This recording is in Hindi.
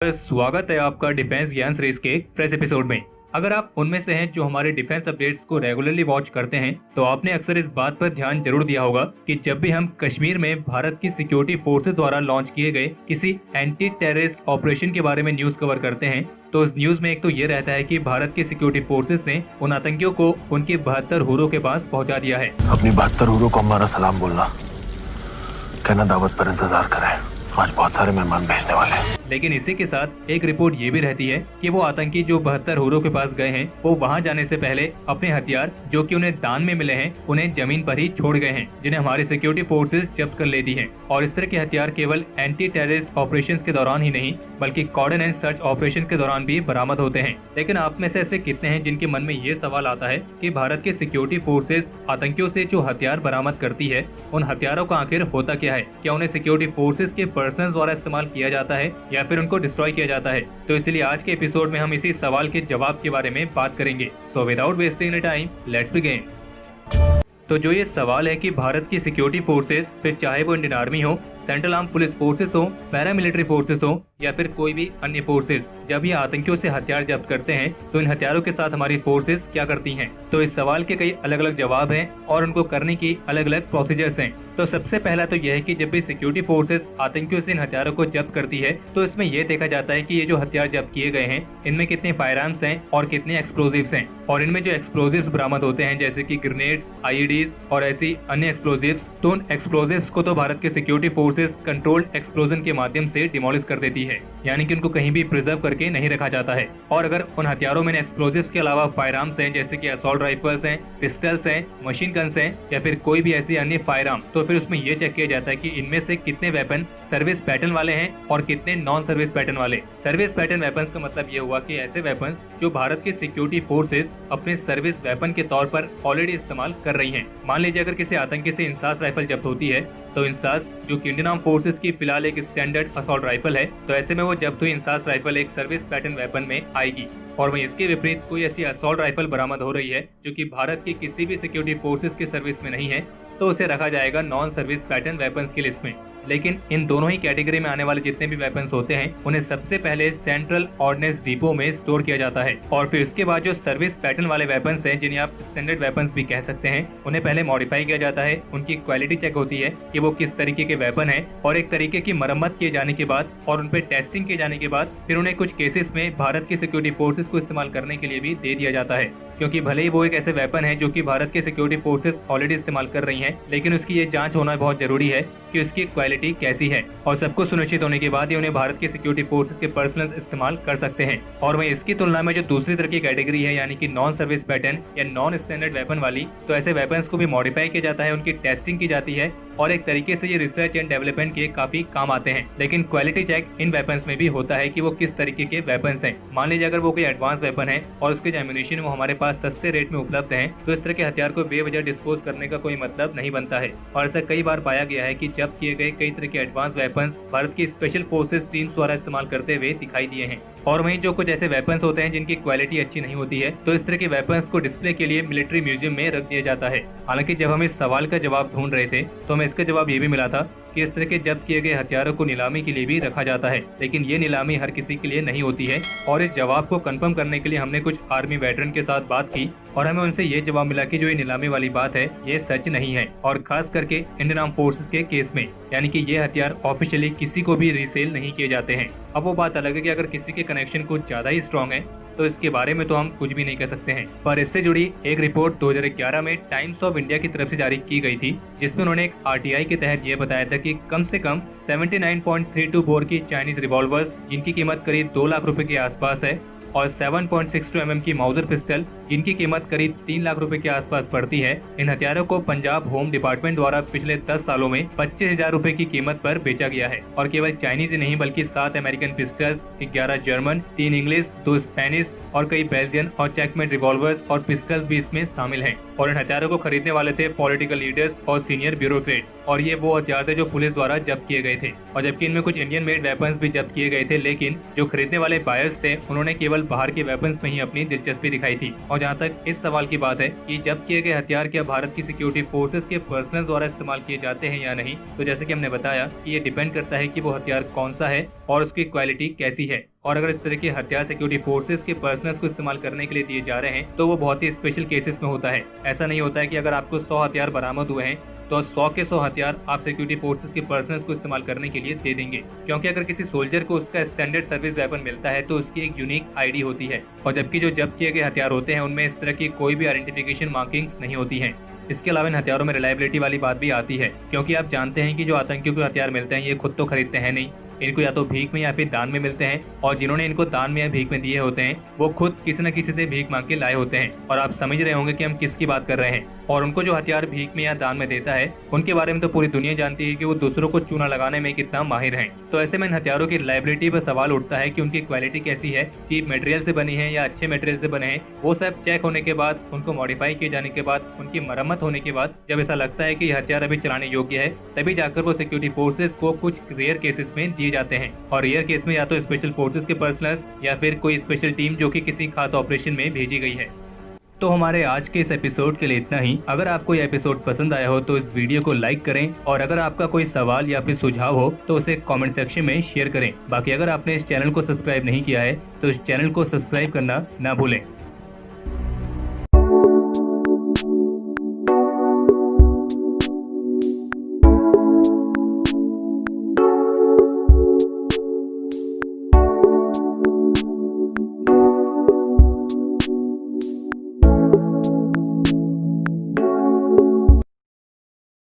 स्वागत है आपका डिफेंस ज्ञान सीरीज के फ्रेश एपिसोड में। अगर आप उनमें से हैं जो हमारे डिफेंस अपडेट्स को रेगुलरली वॉच करते हैं तो आपने अक्सर इस बात पर ध्यान जरूर दिया होगा कि जब भी हम कश्मीर में भारत की सिक्योरिटी फोर्सेस द्वारा लॉन्च किए गए किसी एंटी टेररिस्ट ऑपरेशन के बारे में न्यूज कवर करते हैं तो उस न्यूज में एक तो ये रहता है कि भारत की सिक्योरिटी फोर्सेस ने उन आतंकियों को उनके 72 हुरों के पास पहुंचा दिया है। अपनी 72 हुरों को हमारा सलाम बोलना, कहना दावत पर इंतजार करें, आज बहुत सारे मेहमान भेजने वाले हैं। लेकिन इसी के साथ एक रिपोर्ट ये भी रहती है कि वो आतंकी जो 72 हुरों के पास गए हैं वो वहां जाने से पहले अपने हथियार जो कि उन्हें दान में मिले हैं उन्हें जमीन पर ही छोड़ गए हैं, जिन्हें हमारी सिक्योरिटी फोर्सेस जब्त कर लेती हैं। और इस तरह के हथियार केवल एंटी टेररिस्ट ऑपरेशंस के दौरान ही नहीं बल्कि कॉर्डन एंड सर्च ऑपरेशन के दौरान भी बरामद होते हैं। लेकिन आप में से ऐसे कितने हैं जिनके मन में ये सवाल आता है कि भारत की सिक्योरिटी फोर्सेस आतंकियों से जो हथियार बरामद करती है उन हथियारों का आखिर होता क्या है? क्या उन्हें सिक्योरिटी फोर्सेस के पर्सनल द्वारा इस्तेमाल किया जाता है या फिर उनको डिस्ट्रॉय किया जाता है? तो इसलिए आज के एपिसोड में हम इसी सवाल के जवाब के बारे में बात करेंगे। So without wasting any time let's begin. तो जो ये सवाल है कि भारत की सिक्योरिटी फोर्सेस, फिर चाहे वो इंडियन आर्मी हो, सेंट्रल आर्म पुलिस फोर्सेस हो, पैरामिलिट्री फोर्सेस हो या फिर कोई भी अन्य फोर्सेस, जब ये आतंकियों से हथियार जब्त करते हैं तो इन हथियारों के साथ हमारी फोर्सेस क्या करती हैं? तो इस सवाल के कई अलग अलग जवाब हैं और उनको करने की अलग अलग प्रोसीजर्स हैं। तो सबसे पहला तो यह है कि जब भी सिक्योरिटी फोर्सेस आतंकियों से इन हथियारों को जब्त करती है तो इसमें यह देखा जाता है कि ये जो हथियार जब्त किए गए हैं इनमें कितने फायर आर्म्स हैं और कितने एक्सप्लोजिव्स हैं। और इनमें जो एक्सप्लोजिव्स बरामद होते हैं जैसे कि ग्रेनेड्स, आईईडीज और ऐसी अन्य एक्सप्लोजिव्स, तो उन एक्सप्लोजिव्स को तो भारत के सिक्योरिटी फोर्सेस कंट्रोल्ड एक्सप्लोजन के माध्यम से डिमोलिश कर देती है, यानी कि उनको कहीं भी प्रिजर्व करके नहीं रखा जाता है। और अगर उन हथियारों में एक्सप्लोजिव्स के अलावा फायर आर्म्स हैं जैसे कि असॉल्ट राइफल्स हैं, पिस्टल्स हैं, मशीन गन्स हैं या फिर कोई भी ऐसी अन्य फायर आर्म, तो फिर उसमें यह चेक किया जाता है कि इनमें से कितने वेपन सर्विस पैटर्न वाले हैं और कितने नॉन सर्विस पैटर्न वाले। सर्विस पैटर्न वेपन्स का मतलब ये हुआ कि ऐसे वेपन्स जो भारत की सिक्योरिटी फोर्सेस अपने सर्विस वेपन के तौर पर ऑलरेडी इस्तेमाल कर रही हैं। मान लीजिए अगर किसी आतंकी से इंसास राइफल जब्त होती है तो इंसास जो कि इंडियन आर्म फोर्सेस की फिलहाल एक स्टैंडर्ड असॉल्ट राइफल है, तो ऐसे में वो जब्त हुई इंसास राइफल एक सर्विस पैटर्न वेपन में आएगी। और वहीं इसके विपरीत कोई ऐसी असॉल्ट राइफल बरामद हो रही है जो कि भारत की किसी भी सिक्योरिटी फोर्सेस की सर्विस में नहीं है तो उसे रखा जाएगा नॉन सर्विस पैटर्न वेपन्स की लिस्ट में। लेकिन इन दोनों ही कैटेगरी में आने वाले जितने भी वेपन्स होते हैं उन्हें सबसे पहले सेंट्रल ऑर्डिनेंस डिपो में स्टोर किया जाता है और फिर उसके बाद जो सर्विस पैटर्न वाले वेपन्स हैं जिन्हें आप स्टैंडर्ड वेपन्स भी कह सकते हैं उन्हें पहले मॉडिफाई किया जाता है। उनकी क्वालिटी चेक होती है कि वो किस तरीके के वेपन है और एक तरीके की मरम्मत किए जाने के बाद और उन पर टेस्टिंग किए जाने के बाद फिर उन्हें कुछ केसेस में भारत की सिक्योरिटी फोर्सेस को इस्तेमाल करने के लिए भी दे दिया जाता है, क्योंकि भले ही वो एक ऐसे वेपन है जो कि भारत की सिक्योरिटी फोर्सेस ऑलरेडी इस्तेमाल कर रही हैं, लेकिन उसकी ये जांच होना बहुत जरूरी है कि उसकी क्वालिटी कैसी है और सबको सुनिश्चित होने के बाद ही उन्हें भारत की सिक्योरिटी फोर्सेस के पर्सनल इस्तेमाल कर सकते हैं। और वहीं इसकी तुलना में जो दूसरी तरह की कैटेगरी है यानी कि नॉन सर्विस पैटर्न या नॉन स्टैंडर्ड वेपन वाली, तो ऐसे वेपन्स को भी मॉडिफाई किया जाता है, उनकी टेस्टिंग की जाती है और एक तरीके से ये रिसर्च एंड डेवलपमेंट के काफी काम आते हैं। लेकिन क्वालिटी चेक इन वेपन्स में भी होता है कि वो किस तरीके के वेपन्स हैं। मान लीजिए अगर वो कोई एडवांस वेपन है और उसके जो एम्यूनिशन वो हमारे पास सस्ते रेट में उपलब्ध है तो इस तरह के हथियार को बेवजह डिस्पोज करने का कोई मतलब नहीं बनता है। और ऐसा कई बार पाया गया है कि जब्त किए गए कई तरह के एडवांस वेपन्स भारत की स्पेशल फोर्सेस टीम्स द्वारा इस्तेमाल करते हुए दिखाई दिए हैं। और वहीं जो कुछ ऐसे वेपन्स होते हैं जिनकी क्वालिटी अच्छी नहीं होती है तो इस तरह के वेपन्स को डिस्प्ले के लिए मिलिट्री म्यूजियम में रख दिया जाता है। हालांकि जब हम इस सवाल का जवाब ढूंढ रहे थे तो हमें इसका जवाब ये भी मिला था कि इस तरह के जब्त किए गए हथियारों को नीलामी के लिए भी रखा जाता है, लेकिन ये नीलामी हर किसी के लिए नहीं होती है। और इस जवाब को कंफर्म करने के लिए हमने कुछ आर्मी वेटरन के साथ बात की और हमें उनसे ये जवाब मिला कि जो ये नीलामी वाली बात है ये सच नहीं है, और खास करके इंडियन आर्म फोर्सेस के केस में, यानी कि ये हथियार ऑफिशियली किसी को भी रीसेल नहीं किए जाते हैं। अब वो बात अलग है कि अगर किसी के कनेक्शन कुछ ज्यादा ही स्ट्रॉन्ग है तो इसके बारे में तो हम कुछ भी नहीं कह सकते हैं। पर इससे जुड़ी एक रिपोर्ट 2011 में टाइम्स ऑफ इंडिया की तरफ से जारी की गई थी जिसमें उन्होंने एक आरटीआई के तहत ये बताया था कि कम से कम 79.32 बोर की चाइनीज रिवॉल्वर्स जिनकी कीमत करीब 2 लाख रुपए के आसपास है और 7.62 mm की माउजर पिस्टल जिनकी कीमत करीब 3 लाख रुपए के आसपास पड़ती है, इन हथियारों को पंजाब होम डिपार्टमेंट द्वारा पिछले 10 सालों में 25,000 रुपए की कीमत पर बेचा गया है। और केवल चाइनीज ही नहीं बल्कि 7 American pistols, 11 German, 3 English, 2 Spanish और कई बेल्जियन और चेकमेट रिवॉल्वर्स और पिस्टल्स भी इसमें शामिल हैं। और इन हथियारों को खरीदने वाले थे पॉलिटिकल लीडर्स और सीनियर ब्यूरोक्रेट्स, और ये वो हथियार थे जो पुलिस द्वारा जब्त किए गए थे। और जबकि इनमें कुछ इंडियन मेड वेपन्स भी जब्त किए गए थे, लेकिन जो खरीदने वाले बायर्स थे उन्होंने केवल बाहर के वेपन्स में ही अपनी दिलचस्पी दिखाई थी और और जहाँ तक इस सवाल की बात है कि जब्त किए गए हथियार क्या भारत की सिक्योरिटी फोर्सेस के पर्सनल द्वारा इस्तेमाल किए जाते हैं या नहीं, तो जैसे कि हमने बताया कि ये डिपेंड करता है कि वो हथियार कौन सा है और उसकी क्वालिटी कैसी है। और अगर इस तरह के हथियार सिक्योरिटी फोर्सेस के पर्सनल्स को इस्तेमाल करने के लिए दिए जा रहे हैं तो वो बहुत ही स्पेशल केसेस में होता है। ऐसा नहीं होता है कि अगर आपको 100 हथियार बरामद हुए हैं तो 100 के 100 हथियार आप सिक्योरिटी फोर्सेस के पर्सनल्स को इस्तेमाल करने के लिए दे देंगे, क्योंकि अगर किसी सोल्जर को उसका स्टैंडर्ड सर्विस वेपन मिलता है तो उसकी एक यूनिक आईडी होती है, और जबकि जो जब्त किए गए हथियार होते हैं उनमें इस तरह की कोई भी आइडेंटिफिकेशन मार्किंग्स नहीं होती हैं। इसके अलावा इन हथियारों में रिलायबिलिटी वाली बात भी आती है, क्योंकि आप जानते हैं कि जो आतंकियों को हथियार मिलते हैं ये खुद तो खरीदते हैं नहीं, इनको या तो भीख में या फिर दान में मिलते हैं, और जिन्होंने इनको दान में या भीख में दिए होते हैं वो खुद किसी न किसी से भीख मांग के लाए होते हैं। और आप समझ रहे होंगे कि हम किसकी बात कर रहे हैं। और उनको जो हथियार भीख में या दान में देता है उनके बारे में तो पूरी दुनिया जानती है कि वो दूसरों को चूना लगाने में कितना माहिर हैं। तो ऐसे में इन हथियारों की रिलायबिलिटी पर सवाल उठता है कि उनकी क्वालिटी कैसी है, चीप मटेरियल से बनी है या अच्छे मटेरियल से बने हैं। वो सब चेक होने के बाद, उनको मॉडिफाई किए जाने के बाद, उनकी मरम्मत होने के बाद जब ऐसा लगता है कि ये हथियार अभी चलाने योग्य है, तभी जाकर वो सिक्योरिटी फोर्सेस को कुछ रेयर केसेस में दिए जाते हैं। और रेयर केस में या तो स्पेशल फोर्सेस के पर्सनल्स या फिर कोई स्पेशल टीम जो कि किसी खास ऑपरेशन में भेजी गई है। तो हमारे आज के इस एपिसोड के लिए इतना ही। अगर आपको ये एपिसोड पसंद आया हो तो इस वीडियो को लाइक करें, और अगर आपका कोई सवाल या फिर सुझाव हो तो उसे कमेंट सेक्शन में शेयर करें। बाकी अगर आपने इस चैनल को सब्सक्राइब नहीं किया है तो इस चैनल को सब्सक्राइब करना ना भूलें।